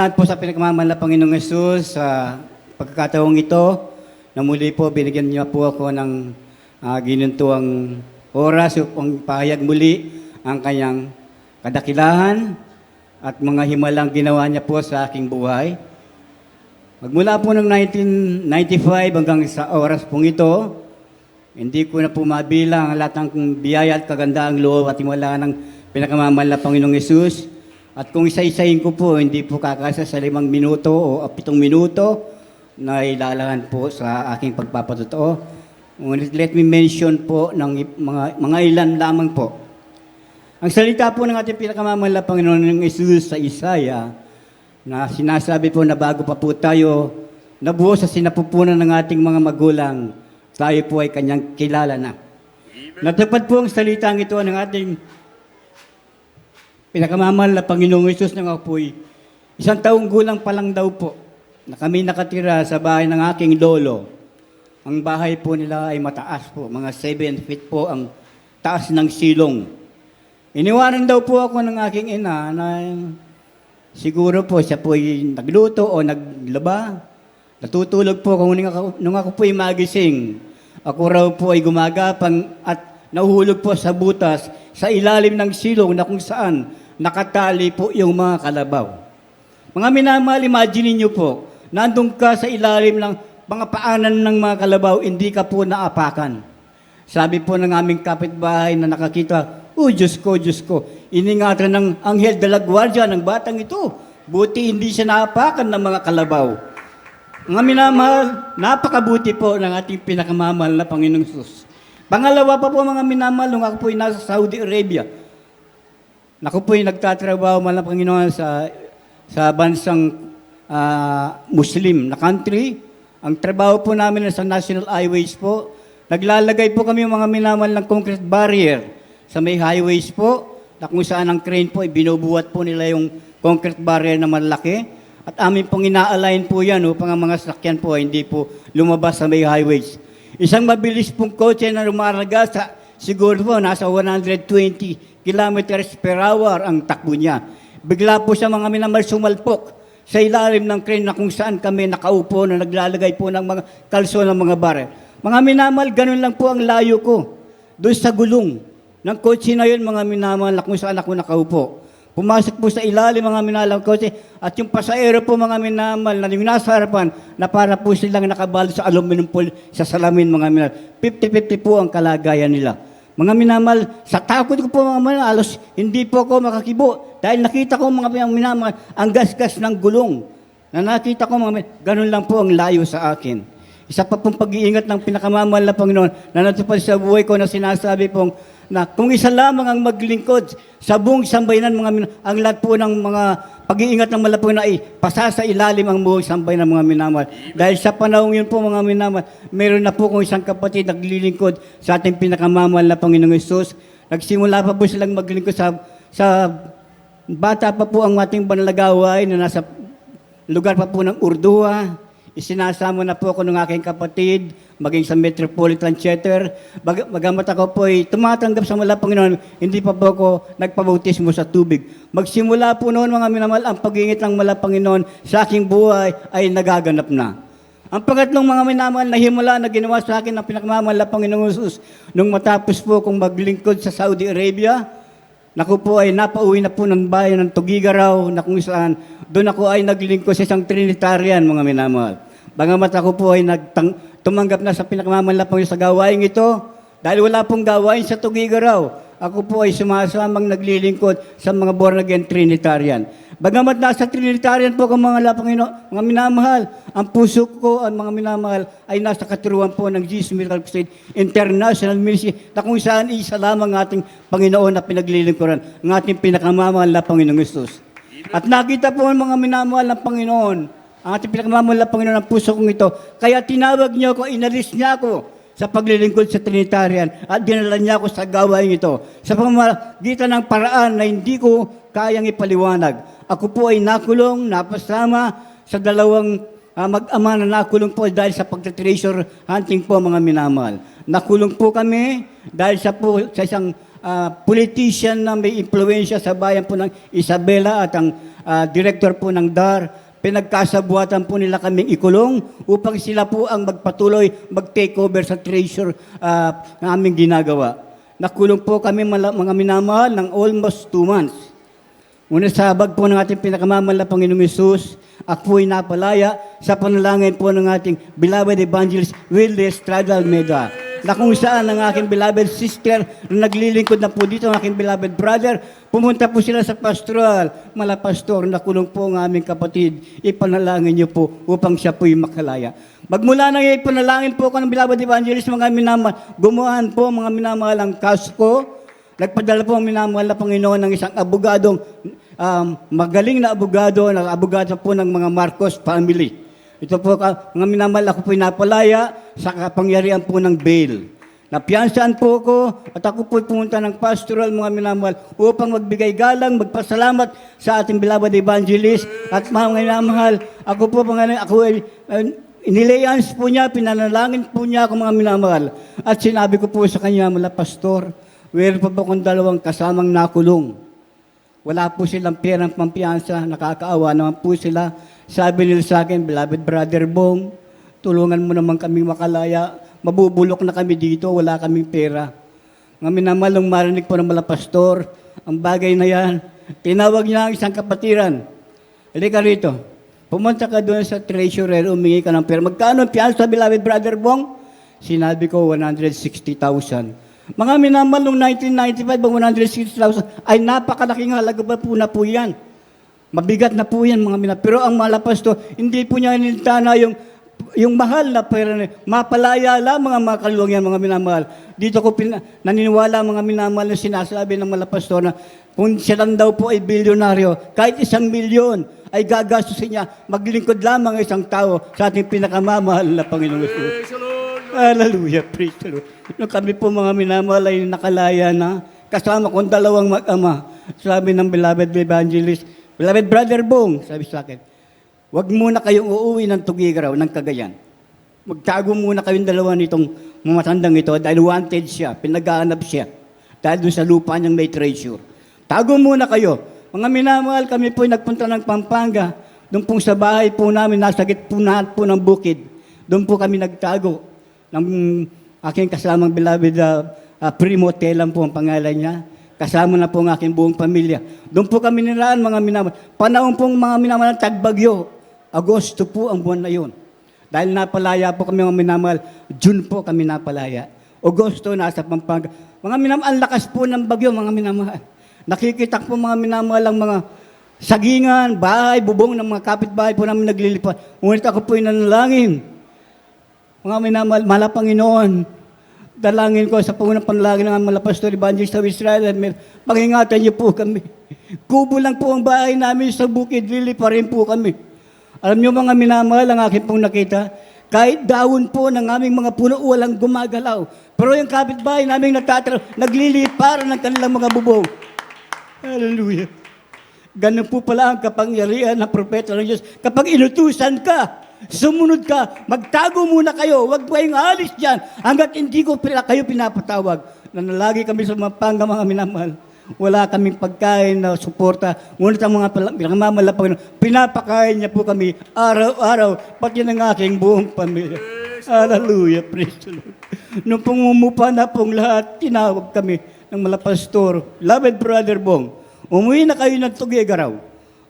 Salamat po sa pinagmamahal na Panginoong Yesus sa pagkakataong ito na muli po binigyan niyo po ako ng ginuntuang oras upang pahayag muli ang kanyang kadakilahan at mga himalang ginawa niya po sa aking buhay. Magmula po ng 1995 hanggang sa oras pong ito, hindi ko na po mabilang ang lahat ng biyaya at kagandaang loob at himala ng pinagmamahal na Panginoong Yesus. At kung isa-isahin ko po, hindi po kakasa sa 5 minuto o 7 minuto na ilalahan po sa aking pagpapatotoo. Let me mention po ng mga ilan lamang po. Ang salita po ng ating pinakamamahal na Panginoon ng Jesus sa Isaiah na sinasabi po na bago pa po tayo nabuo sa sinapupunan ng ating mga magulang, tayo po ay kanyang kilala na. Natupad po ang salitang ito ng ating pinakamamahal na Panginoong Hesus ng apoy. 1 taong gulang pa lang daw po na kami nakatira sa bahay ng aking lolo. Ang bahay po nila ay mataas po, mga 7 feet po ang taas ng silong. Iniwanan daw po ako ng aking ina na siguro po siya po ay nagluto o naglaba. Natutulog po nung ako po ay magising. Ako raw po ay gumagapang at nahuhulog po sa butas sa ilalim ng silong na kung saan nakatali po yung mga kalabaw. Mga minamahal, imagine niyo po, nandun ka sa ilalim ng mga paanan ng mga kalabaw, hindi ka po naapakan. Sabi po ng aming kapitbahay na nakakita, Diyos ko, iningatan ng anghel de la guardia ng batang ito. Buti hindi siya naapakan ng mga kalabaw. Mga minamahal, napakabuti po ng ating pinakamamahal na Panginoong Hesus. Pangalawa pa po mga minamahal, nung ako po'y nasa Saudi Arabia, ako po'y nagtatrabaho ng Panginoon sa bansang Muslim na country. Ang trabaho po namin sa National Highways po, naglalagay po kami mga minamahal ng concrete barrier sa may highways po, na kung saan ang crane po, binubuhat po nila yung concrete barrier na malaki. At amin pong ina-align po yan upang ang mga sasakyan po hindi po lumabas sa may highways. Isang mabilis pong kotse na rumaraga sa siguro po nasa 120 kilometers per hour ang takbo niya. Bigla po siya mga minamahal sumalpok sa ilalim ng crane na kung saan kami nakaupo na naglalagay po ng mga kalso ng mga barel. Mga minamahal, ganun lang po ang layo ko. Doon sa gulong ng kotse na yun, mga minamahal, na kung saan ako nakaupo. Pumasok po sa ilalim mga minamahal ng kotse at yung pasahero po mga minamahal na yung nasa harapan na para po silang nakabalo sa aluminum foil sa salamin mga minamahal. 50-50 po ang kalagayan nila. Mga minamahal, sa takot ko po mga minamahal, halos hindi po ako makakibo dahil nakita ko mga minamahal ang gasgas ng gulong. Na nakita ko mga minamahal, ganun lang po ang layo sa akin. Isa pa pong pag-iingat ng pinakamamahal na Panginoon na natupad sa buhay ko na sinasabi pong na kung isa lamang ang maglingkod sa buong sambayanan ang lahat po ng mga pag-iingat ng malapong na ay pasa sa ilalim ang buong sambayanan ng mga minamahal. Dahil sa panahon yun po mga minamahal, meron na po kung isang kapatid naglilingkod sa ating pinakamamahal na Panginoong Hesus. Nagsimula pa po silang maglingkod sa bata pa po ang ating banalagaway na nasa lugar pa po ng Urdua. Isinasama na po ako ng aking kapatid, maging sa Metropolitan Theater. Bagamat ako po ay tumatanggap sa mala Panginoon, hindi pa po ako nagpabautismo sa tubig. Magsimula po noon mga minamahal, ang pag-iingit ng mala Panginoon sa aking buhay ay nagaganap na. Ang pangatlong mga minamahal na himala na ginawa sa akin ng pinakamamahal na Panginoong Hesus, nung matapos po kong maglingkod sa Saudi Arabia, naku po ay napauwi na po ng bayan ng Tugigaraw na kung saan doon ako ay naglingkod sa isang Trinitarian mga minamahal. Bagamat ako po ay tumanggap na sa pinakamamahal na Panginoon sa gawain ito, dahil wala pong gawain sa Tugigaraw, ako po ay sumasamang naglilingkod sa mga born-again Trinitarian. Bagamat nasa Trinitarian po ang mga Panginoon, mga minamahal, ang puso ko, ang mga minamahal, ay nasa katuruan po ng Jesus Miracle Crusade International Ministry na kung saan isa lamang ating Panginoon na pinaglilingkuran, ang ating pinakamamahal na Panginoong Hesus. At nakita po ang mga minamahal ng Panginoon, ang ating pinakamamahal na Panginoon ang puso kong ito. Kaya tinawag niyo ako, inalis niya ako sa paglilingkod sa Trinitarian at dinala niya ako sa gawain ito. Sa pamamagitan ng paraan na hindi ko kayang ipaliwanag. Ako po ay nakulong, napasama sa dalawang mag-ama na nakulong po dahil sa pagta-treasure hunting po mga minamahal. Nakulong po kami dahil sa isang politician na may impluensya sa bayan po ng Isabela at ang director po ng DAR, pinagkasabuatan po nila kaming ikulong upang sila po ang magpatuloy, mag-take over sa treasure na aming ginagawa. Nakulong po kami mga minamahal ng almost 2 months. Ngunit sa habag po ng ating pinakamamahal na Panginoong Hesus, ako po'y napalaya sa panalangin po ng ating beloved evangelist Wilde Estrada Almeida, na kung saan ang aking beloved sister na naglilingkod na po dito, ang aking beloved brother, pumunta po sila sa pastoral. Mala pastor, nakulong po ang aming kapatid, ipanalangin niyo po upang siya po'y makalaya. Magmula na ipanalangin po ko ng beloved evangelist, mga minamahal, gumawan po mga minamahal ang kasko. Nagpadala po ang minamahal na Panginoon ng isang abogadong, magaling na abogado po ng mga Marcos family. Ito po, mga minamahal, ako po napalaya sa kapangyarihan po ng bail. Napiyansaan po ko at ako po pumunta ng pastoral, mga minamahal, upang magbigay galang, magpasalamat sa ating beloved evangelist. At mga minamahal, ako po, inilayans po niya, pinanalangin po niya ako, mga minamahal. At sinabi ko po sa kanya, mala pastor, meron pa ba akong 2 kasamang nakulong? Wala po silang perang pampiyansa, nakakaawa naman po sila. Sabi nila sa akin, beloved brother Bong, tulungan mo naman kaming makalaya. Mabubulok na kami dito, wala kaming pera. Nga minamahal, nung marinig po ng mala pastor, ang bagay na yan, tinawag niya ang isang kapatiran. Halika rito, pumunta ka doon sa treasurer, umingi ka ng pera. Magkano ang piyansa, beloved brother Bong? Sinabi ko, 160,000. Mga minamahal, noong 1995, ang 160,000 ay napakalaking halaga po na po yan. Mabigat na po yan, mga minamahal. Pero ang malapasto, hindi po niya nilitana yung mahal na pera. Mapalaya lamang ang mga kaluluwang yan, mga minamahal. Dito ko naniniwala, mga minamahal, na sinasabi ng malapasto na kung siya lang daw po ay bilyonaryo, kahit 1 milyon ay gagastusin niya, maglingkod lamang isang tao sa ating pinakamamahal na Panginoong Hesus. Hallelujah, praise the Lord. Nung kami po mga minamahal ay nakalaya na, kasama kong 2 mag-ama. Sabi ng beloved evangelist, beloved brother Bong, sabi sa akin, huwag muna kayong uuwi ng Tugigaraw, ng Cagayan. Magtago muna kayong 2 nitong matandang ito dahil wanted siya, pinag-aanap siya. Dahil doon sa lupa niyang may treasure. Tago muna kayo. Mga minamahal, kami po nagpunta ng Pampanga. Doon po sa bahay po namin, nasa gitna po ng bukid. Doon po kami nagtago ng aking kasamang beloved Primo Telam po ang pangalan niya. Kasama na po ang aking buong pamilya. Doon po kami niraan, mga minamahal. Panahon pong mga minamahal, tagbagyo. Agosto po ang buwan na yun. Dahil napalaya po kami, mga minamahal. June po kami napalaya. Agosto, nasa Pampanga. Mga minamahal, ang lakas po ng bagyo, mga minamahal. Nakikita po, mga minamahal, ang mga sagingan, bahay, bubong ng mga kapitbahay po namin naglilipat. Ngunit ako po nanalangin. Mga minamahal, mahal na Panginoon, dalangin ko sa pangunang panalangin ng mga pastor evangelist sa Israel, pangingatan niyo po kami. Kubo lang po ang bahay namin sa bukid, lili pa rin po kami. Alam niyo, mga minamahal, ang aking pong nakita, kahit dahon po ng aming mga puno, walang gumagalaw. Pero yung kapitbahay namin naglilipara ng kanilang mga bubong. Hallelujah. Ganun po pala ang kapangyarihan ng propeta ng Diyos. Kapag inutusan ka, sumunod ka, magtago muna kayo, huwag po kayong alis dyan, hanggat hindi ko kayo pinapatawag. Nanalagi kami sa Pampanga, mga minamahal. Wala kaming pagkain na suporta. Ngunit ang mga pinamamahal pinapakain niya po kami araw-araw, pati ng aking buong pamilya. Hallelujah, praise the Lord. Nung pumumupa na pong lahat, tinawag kami ng malapastor, beloved brother Bong, umuwi na kayo ng Tugigaraw.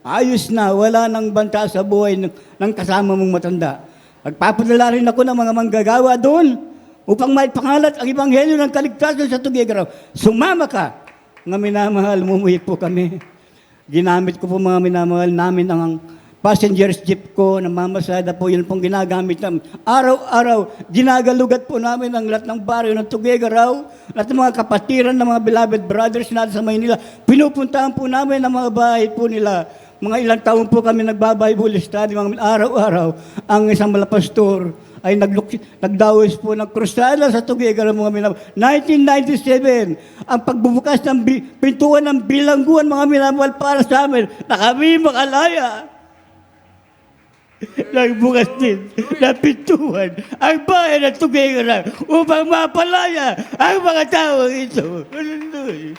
Ayos na, wala nang banta sa buhay ng kasama mong matanda. Magpapadala rin ako ng mga manggagawa doon upang maipangalat ang ebanghelyo ng kaligtasan sa Tugigaraw. Sumama ka. Mga minamahal, umuwi po kami. Ginamit ko po, mga minamahal, namin ang passenger's jeep ko, namamasada po, yun pong ginagamit namin. Araw-araw, ginagalugat po namin ang lahat ng baryo ng Tugigaraw, lahat ng mga kapatiran ng mga beloved brothers natin sa Maynila. Pinupuntahan po namin ang mga bahay po nila. Mga ilang taon po kami nagbabible study, mga araw-araw. Ang isang malapastor ay nagdawis po ng krusada sa Tugigaraw, mga minamahal. 1997, ang pagbubukas ng pintuan ng bilangguan, mga minamahal, para sa amin, na kami makalaya. Nagbukas din na pintuan ang bayan ng Tuguegarang upang mapalaya ang mga tao ito. Hallelujah.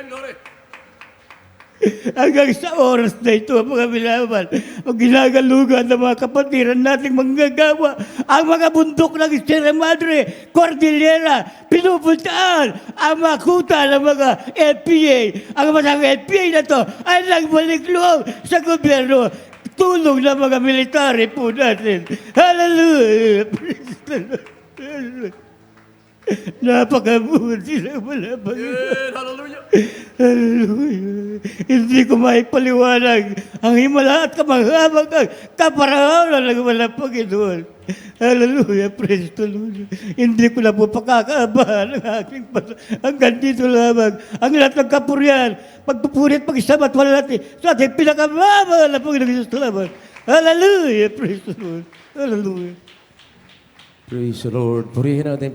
Glory. Hanggang sa oras na ito, mga bilawan, ang ginagalugan ng mga kapatiran nating manggagawa, ang mga bundok ng Sierra Madre, Cordillera, pinupuntaan ang mga kuta ng mga LPA. Ang mga LPA na to ay nagbalik loob sa gobyerno. Tulong ng mga military po natin. Hallelujah! Praise the Lord. Hallelujah. Napakabuti ng mga Panginoon. Hallelujah. Hallelujah. Hindi ko maipaliwanag ang himala at kamanghamang kaparaharan ng mga Panginoon. Hallelujah. Praise the Lord. Hindi ko na po pakakaabahan ang aking hanggang dito lamang. Ang lahat ng kapurihan, pagpupurit, pag-isamat, wala natin sa ating pinakamamahal na Panginoon Jesus. Salamat. Hallelujah. Praise the Lord. Hallelujah. Praise the Lord. Purihin natin